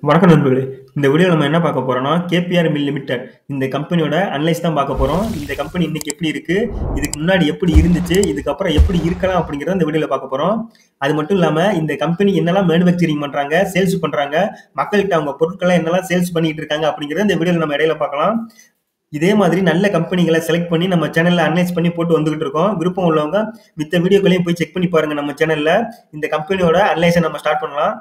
வணக்கம் நண்பர்களே. இந்த வீடியோல நம்ம என்ன பார்க்க போறோம்னா, கேபிஆர் மில் லிமிடெட் இந்த கம்பெனியோட அனலைஸ் தான் பார்க்க போறோம். இந்த கம்பெனி இன்னைக்கு எப்படி இருக்கு, இதுக்கு முன்னாடி எப்படி இருந்துச்சு, இதுக்கப்புறம் எப்படி இருக்கலாம் அப்படிங்கிறத இந்த வீடியோல பார்க்க போறோம். அது மட்டும் இல்லாம இந்த கம்பெனி என்னெல்லாம் மேனுஃபேக்சரிங் பண்றாங்க, சேல்ஸ் பண்றாங்க, மக்கள்கிட்ட அவங்க பொருட்களை என்னெல்லாம் சேல்ஸ் பண்ணிட்டு இருக்காங்க அப்படிங்கிறத இந்த வீடியோல நம்ம இடையில பார்க்கலாம். இதே மாதிரி நல்ல கம்பெனிகளை செலக்ட் பண்ணி நம்ம சேனல்ல அனலைஸ் பண்ணி போட்டு வந்துகிட்டு இருக்கோம். விருப்பம் உள்ளவங்க மித்த வீடியோக்களையும் போய் செக் பண்ணி பாருங்க. நம்ம சேனல்ல இந்த கம்பெனியோட அனலைஸை நம்ம ஸ்டார்ட் பண்ணலாம்.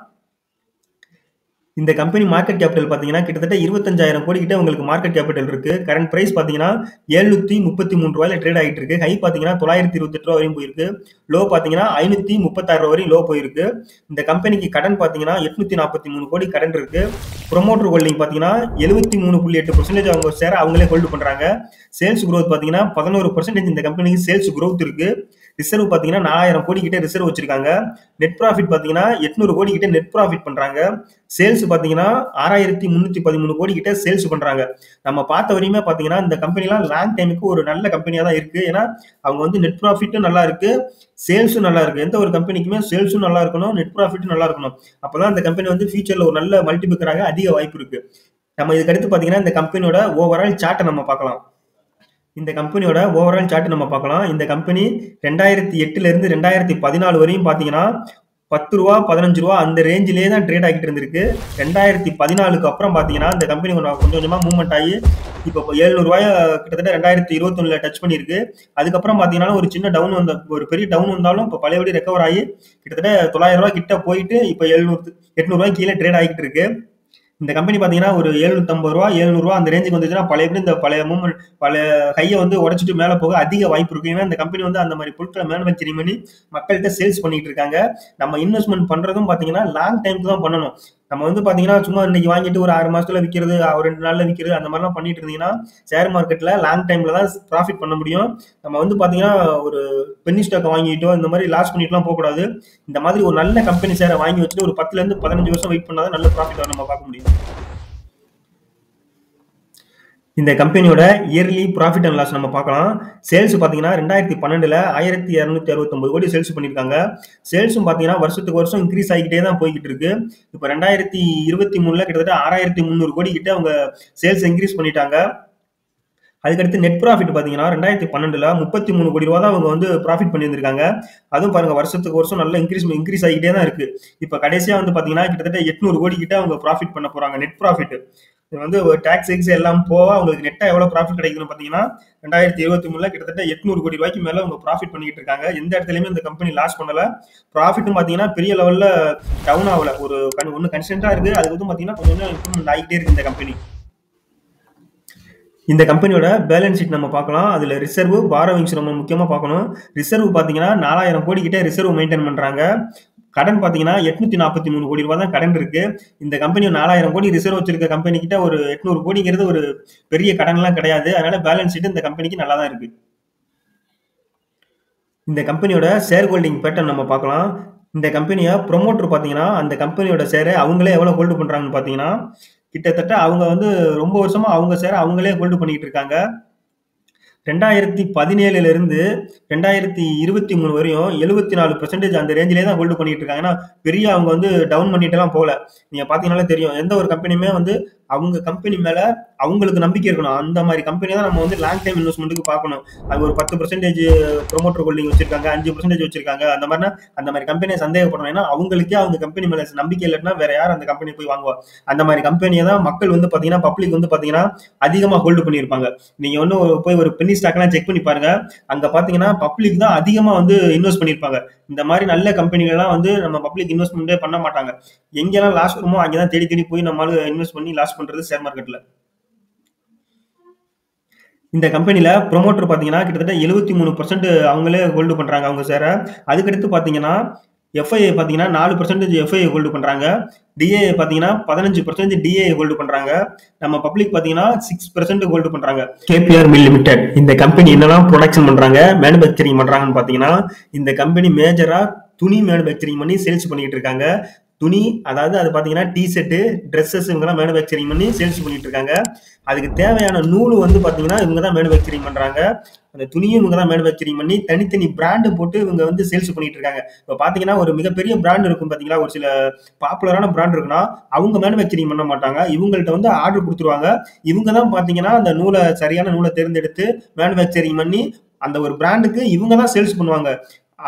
இந்த கம்பெனி மார்க்கெட் கேபிட்டல் பார்த்தீங்கன்னா கிட்டத்தட்ட 25,000 கோடி கிட்ட உங்களுக்கு மார்க்கெட் கேபிட்டல் இருக்கு. கரண்ட் பிரைஸ் பார்த்தீங்கன்னா 733 ரூபாயில ட்ரேட் ஆகிட்டு இருக்கு. ஹை பார்த்தீங்கன்னா 928 ரூபா வரையும் போயிருக்கு. லோ பார்த்தீங்கன்னா 536 ரூபா வரையும் லோ போயிருக்கு. இந்த கம்பெனிக்கு கடன் பார்த்தீங்கன்னா 843 கோடி கடன் இருக்கு. ப்ரொமோட்டர் ஹோல்டிங் பார்த்தீங்கன்னா 73.8% அவங்க ஷேர் அவங்களே ஹோல்டு பண்றாங்க. சேல்ஸ் குரோத் பார்த்தீங்கன்னா 11% இந்த கம்பெனிக்கு சேல்ஸ் குரோத் இருக்கு. ரிசர்வ் பார்த்தீங்கன்னா 4000 கோடி கிட்ட ரிசர்வ் வச்சிருக்காங்க. நெட் ப்ராஃபிட் பார்த்தீங்கன்னா 800 கோடி கிட்ட நெட் ப்ராஃபிட் பண்றாங்க. சேல்ஸ் பார்த்தீங்கன்னா 6313 கோடி கிட்ட சேல்ஸ் பண்றாங்க. நம்ம பார்த்த வரையுமே பார்த்தீங்கன்னா இந்த கம்பெனிலாம் லாங் டைமுக்கு ஒரு நல்ல கம்பெனியா தான் இருக்கு. ஏன்னா அவங்க வந்து நெட் ப்ராஃபிட்டும் நல்லா இருக்கு, சேல்ஸும் நல்லா இருக்கு. எந்த ஒரு கம்பெனிக்குமே சேல்ஸும் நல்லா இருக்கணும், நெட் ப்ராஃபிட்டும் நல்லா இருக்கணும். அப்பதான் இந்த கம்பெனி வந்து ஃபியூச்சர்ல ஒரு நல்ல மல்டிபிளராக அதிக வாய்ப்பு இருக்கு. நம்ம இதுக்கு அடுத்து பார்த்தீங்கன்னா இந்த கம்பெனியோட ஓவரால் சார்ட்டை நம்ம பார்க்கலாம். இந்த கம்பெனியோட ஓவரால் சார்ட் நம்ம பார்க்கலாம். இந்த கம்பெனி 2008ல இருந்து 2014 வரையும் பார்த்தீங்கன்னா 10 ரூபா 15 ரூபா அந்த ரேஞ்சிலே தான் ட்ரேட் ஆகிட்டு இருந்திருக்கு. 2014க்கு அப்புறம் பார்த்தீங்கன்னா இந்த கம்பெனி கொஞ்சம் கொஞ்சமா மூவ்மெண்ட் ஆகி இப்போ 700 ரூபாய் கிட்டத்தட்ட 2021ல டச் பண்ணியிருக்கு. அதுக்கப்புறம் பார்த்தீங்கன்னா ஒரு சின்ன டவுன் வந்த ஒரு பெரிய டவுன் வந்தாலும் இப்போ பழையபடி ரெக்கவர் ஆகி கிட்டத்தட்ட 900 ரூபாய் கிட்ட போயிட்டு இப்போ 800 ரூபாய் கீழே ட்ரேட் ஆகிட்டு இருக்கு. இந்த கம்பெனி பார்த்தீங்கன்னா ஒரு 750 ரூபா 700 ரூபா அந்த ரேஞ்சுக்கு வந்துச்சுன்னா பழைய இந்த பழைய மூவ்மெண்ட் பழைய கையை வந்து உடைச்சிட்டு மேலே போக அதிக வாய்ப்பு இருக்கு. ஏன்னா இந்த கம்பெனி வந்து அந்த மாதிரி பொருட்களை மேனுஃபேக்சரிங் பண்ணி மக்கள்கிட்ட சேல்ஸ் பண்ணிட்டு இருக்காங்க. நம்ம இன்வெஸ்ட்மெண்ட் பண்றதும் பார்த்தீங்கன்னா லாங் டைமுக்கு தான் பண்ணணும். நம்ம வந்து பார்த்தீங்கன்னா சும்மா இன்னைக்கு வாங்கிட்டு ஒரு 6 மாசத்துல விற்கிறது, ஒரு 2 நாள்ல விற்கிறது அந்த மாதிரிலாம் பண்ணிட்டு இருந்தீங்கன்னா ஷேர் மார்க்கெட்ல லாங் டைம்ல தான் ப்ராஃபிட் பண்ண முடியும். நம்ம வந்து பார்த்தீங்கன்னா ஒரு பென்னி ஸ்டாக் வாங்கிட்டோ இந்த மாதிரி லாஸ் பண்ணிட்டுலாம் போகக்கூடாது. இந்த மாதிரி ஒரு நல்ல கம்பெனி ஷேரை வாங்கி வச்சுட்டு ஒரு 10ல இருந்து 15 வருஷம் வெயிட் பண்ணாதான் நல்ல ப்ராஃபிட் நம்ம பார்க்க முடியும். இந்த கம்பெனியோட இயர்லி ப்ராஃபிட் அண்ட் லாஸ் நம்ம பார்க்கலாம். சேல்ஸ் பார்த்தீங்கன்னா 2012ல 1269 கோடி சேல்ஸ் பண்ணியிருக்காங்க. சேல்ஸும் பார்த்தீங்கன்னா வருஷத்துக்கு வருஷம் இன்க்ரீஸ் ஆகிக்கிட்டே தான் போய்கிட்டு இருக்கு. இப்போ 2023ல கிட்டத்தட்ட 6300 கோடி கிட்ட அவங்க சேல்ஸ் இன்க்ரீஸ் பண்ணிட்டாங்க. அதுக்கடுத்து நெட் ப்ராஃபிட் பார்த்தீங்கன்னா 2012ல 33 கோடி ரூபா தான் அவங்க வந்து ப்ராஃபிட் பண்ணியிருந்திருக்காங்க. அதுவும் பாருங்க வருஷத்துக்கு வருஷம் நல்ல இன்க்ரீஸ் ஆகிட்டே தான் இருக்கு. இப்போ கடைசியா வந்து பார்த்தீங்கன்னா கிட்டத்தட்ட 800 கோடி கிட்ட அவங்க ப்ராஃபிட் பண்ண போறாங்க. நெட் ப்ராஃபிட் இது வந்து டாக்ஸ் எல்லாம் போக அவங்களுக்கு நெட்டா எவ்வளவு ப்ராஃபிட் கிடைக்குதுன்னு பார்த்தீங்கன்னா 2023ல கிட்டத்தட்ட 800 கோடி ரூபாய்க்கு மேல அவங்க ப்ராஃபிட் பண்ணிட்டு இருக்காங்க. எந்த இடத்துலயுமே இந்த கம்பெனி லாஸ் பண்ணல. ப்ராஃபிட்டும் பார்த்தீங்கன்னா பெரிய லெவல்ல டவுன் ஆகல. ஒரு ஒன்னு கன்ஸ்டன்டா இருக்கு. அதுக்கு வந்து பார்த்தீங்கன்னா கொஞ்சம் இம்ப்ரூவ்மெண்ட் ஆகிட்டே இருக்கு இந்த கம்பெனி. இந்த கம்பெனியோட பேலன்ஸ் ஷீட் நம்ம பார்க்கலாம். அதுல ரிசர்வ் பாரோவிங்ஸ் ரொம்ப முக்கியமா பார்க்கணும். ரிசர்வ் பார்த்தீங்கன்னா 4000 கோடி கிட்ட ரிசர்வ் மெயின்டைன் பண்றாங்க. கடன் பார்த்தீங்கன்னா 843 கோடி ரூபாய் தான் கடன் இருக்கு. இந்த கம்பெனி 4000 கோடி ரிசர்வ் வச்சிருக்க கம்பெனி கிட்ட ஒரு 800 கோடிங்கிறது ஒரு பெரிய கடன்லாம் கிடையாது. அதனால பேலன்ஸ் ஷீட் இந்த கம்பெனிக்கு நல்லா தான் இருக்கு. இந்த கம்பெனியோட ஷேர் ஹோல்டிங் பேட்டர்ன் நம்ம பார்க்கலாம். இந்த கம்பெனியை ப்ரொமோட்டர் பார்த்தீங்கன்னா அந்த கம்பெனியோட ஷேரை அவங்களே எவ்வளவு ஹோல்டு பண்றாங்கன்னு பார்த்தீங்கன்னா கிட்டத்தட்ட அவங்க வந்து ரொம்ப வருஷமா அவங்க ஷேரை அவங்களே ஹோல்டு பண்ணிட்டு இருக்காங்க. 2017ல இருந்து 2023 வரையும் 74% அந்த ரேஞ்சிலே தான் ஹோல்டு பண்ணிட்டு இருக்காங்க. ஏன்னா பெரிய அவங்க வந்து டவுன் பண்ணிட்டு எல்லாம் போகல. நீங்க பாத்தீங்கன்னாலே தெரியும். எந்த ஒரு கம்பெனியுமே வந்து அவங்க கம்பெனி மேல அவங்களுக்கு நம்பிக்கை இருக்கணும். அந்த மாதிரி கம்பெனி தான் நம்ம வந்து லாங் டைம் இன்வெஸ்ட்மெண்ட்டுக்கு பார்க்கணும். அது ஒரு 10% ப்ரொமோட்டர் ஹோல்டிங் வச்சிருக்காங்க, 5% வச்சிருக்காங்க. அந்த மாதிரி கம்பெனியை சந்தேகப்படணும். ஏன்னா அவங்களுக்கே அவங்க கம்பெனி மேல நம்பிக்கை இல்லைன்னா வேற யார் அந்த கம்பெனி போய் வாங்குவா? அந்த மாதிரி கம்பெனியை தான் மக்கள் வந்து பாத்தீங்கன்னா பப்ளிக் வந்து பாத்தீங்கன்னா அதிகமா ஹோல்டு பண்ணியிருப்பாங்க. நீங்க வந்து போய் ஒரு பென்னி ஸ்டாக்லாம் செக் பண்ணி பாருங்க. அங்க பாத்தீங்கன்னா பப்ளிக் தான் அதிகமா வந்து இன்வெஸ்ட் பண்ணிருப்பாங்க. இந்த மாதிரி நல்ல கம்பெனிகள் எல்லாம் வந்து நம்ம பப்ளிக் இன்வெஸ்ட்மெண்டே பண்ண மாட்டாங்க. எங்கெல்லாம் லாஸ் வருமோ அங்கதான் தேடி தேடி போய் நம்மளால இன்வெஸ்ட் பண்ணி லாஸ் பண்றது ஷேர் மார்க்கெட்ல. இந்த கம்பெனில ப்ரொமோட்டர் பாத்தீங்கன்னா கிட்டத்தட்ட 73% அவங்களே ஹோல்டு பண்றாங்க அவங்க ஷேரை. அதுக்கடுத்து பாத்தீங்கன்னா எஃப்ஐஏ பாத்தீங்கன்னா 4% எஃப்ஐஏ ஹோல்டு பண்றாங்க. டிஏ பாத்தீங்கன்னா 15% டிஏ ஹோல்டு பண்றாங்க. நம்ம பப்ளிக் பாத்தீங்கன்னா 6% ஹோல்டு பண்றாங்க. கேபிஆர் மில் லிமிடெட் இந்த கம்பெனி என்னெல்லாம் ப்ரொடக்ஷன் பண்றாங்க, மேனுஃபேக்சரிங் பண்றாங்கன்னு பாத்தீங்கன்னா இந்த கம்பெனி மேஜரா துணி மேனுஃபேக்சரிங் பண்ணி சேல்ஸ் பண்ணிட்டு இருக்காங்க. துணி, அதாவது அது பார்த்தீங்கன்னா டீ ஷர்ட், ட்ரெஸ்ஸஸ் இவங்கலாம் மேனுஃபேக்சரிங் பண்ணி சேல்ஸ் பண்ணிட்டு இருக்காங்க. அதுக்கு தேவையான நூல் வந்து பார்த்தீங்கன்னா இவங்க தான் மேனுஃபேக்சரிங் பண்றாங்க. அந்த துணியும் இவங்க தான் மேனுஃபேக்சரிங் பண்ணி தனித்தனி பிராண்ட் போட்டு இவங்க வந்து சேல்ஸ் பண்ணிட்டு இருக்காங்க. இப்போ பார்த்தீங்கன்னா ஒரு மிகப்பெரிய பிராண்ட் இருக்கும் பார்த்தீங்களா, ஒரு சில பாப்புலரான பிராண்ட் இருக்குன்னா அவங்க மேனுஃபேக்சரிங் பண்ண மாட்டாங்க. இவங்கள்ட்ட வந்து ஆர்டர் குடுத்துருவாங்க. இவங்க தான் பார்த்தீங்கன்னா அந்த சரியான நூல தேர்ந்தெடுத்து மேனுஃபேக்சரிங் பண்ணி அந்த ஒரு பிராண்டுக்கு இவங்க தான் சேல்ஸ் பண்ணுவாங்க.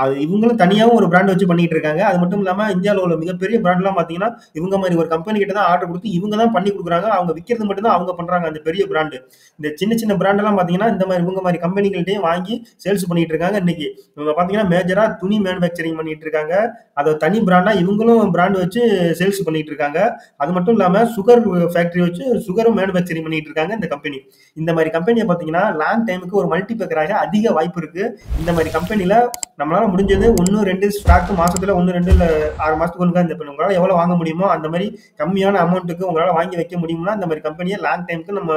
அது இவங்களும் தனியாவும் ஒரு பிராண்ட் வச்சு பண்ணிட்டு இருக்காங்க. அது மட்டும் இல்லாம இந்தியாவுல உள்ள மிகப்பெரிய பிராண்ட்லாம் பார்த்தீங்கன்னா, இவங்க மாரி ஒரு கம்பெனி கிட்ட தான் ஆர்டர் குடுத்து இவங்க தான் பண்ணி குடுக்குறாங்க. அவங்க விக்கிறது மட்டும் தான் அவங்க பண்றாங்க அந்த பெரிய பிராண்ட். இந்த சின்ன சின்ன பிராண்ட்லாம் பார்த்தீங்கன்னா, இந்த மாரி இவங்க மாரி கம்பெனிகள்ட்டயும் வாங்கி சேல்ஸ் பண்ணிட்டு இருக்காங்க இன்னைக்கு. இவங்க பார்த்தீங்கன்னா மேஜரா துணி மேனுஃபேக்சரிங் பண்ணிட்டு இருக்காங்க. அத தனி பிராண்டா இவங்களும் பிராண்ட் வச்சு சேல்ஸ் பண்ணிட்டு இருக்காங்க. அது மட்டும் இல்லாம சுகர் ஃபேக்டரி வச்சு சுகரும் மேனுஃபேக்சரிங் பண்ணிட்டு இருக்காங்க இந்த கம்பெனி. இந்த மாரி கம்பெனிய பார்த்தீங்கன்னா, லாங் டைமுக்கு ஒரு மல்டிபேக்கர் ஆக அதிக வாய்ப்பு இருக்கு. இந்த மாரி கம்பெனில நம்மளால முடிஞ்சது 1, 2 ஸ்டாக் மாசத்துல 1, 2 இல்ல 6 மாசத்துக்கு ஒருக்கா இந்த உங்களால எவ்வளவு வாங்க முடியுமோ அந்த மாதிரி கம்மியான அமௌண்ட்டுக்கு உங்களால வாங்கி வைக்க முடியும்னா இந்த மாதிரி கம்பெனியை லாங் டைமுக்கு நம்ம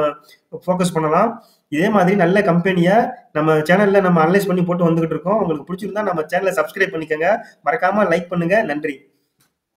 ஃபோக்கஸ் பண்ணலாம். இதே மாதிரி நல்ல கம்பெனியை நம்ம சேனல்ல நம்ம அனலைஸ் பண்ணி போட்டு வந்துகிட்டு இருக்கோம். உங்களுக்கு பிடிச்சிருந்தா நம்ம சேனலை சப்ஸ்கிரைப் பண்ணிக்கோங்க. மறக்காம லைக் பண்ணுங்க. நன்றி.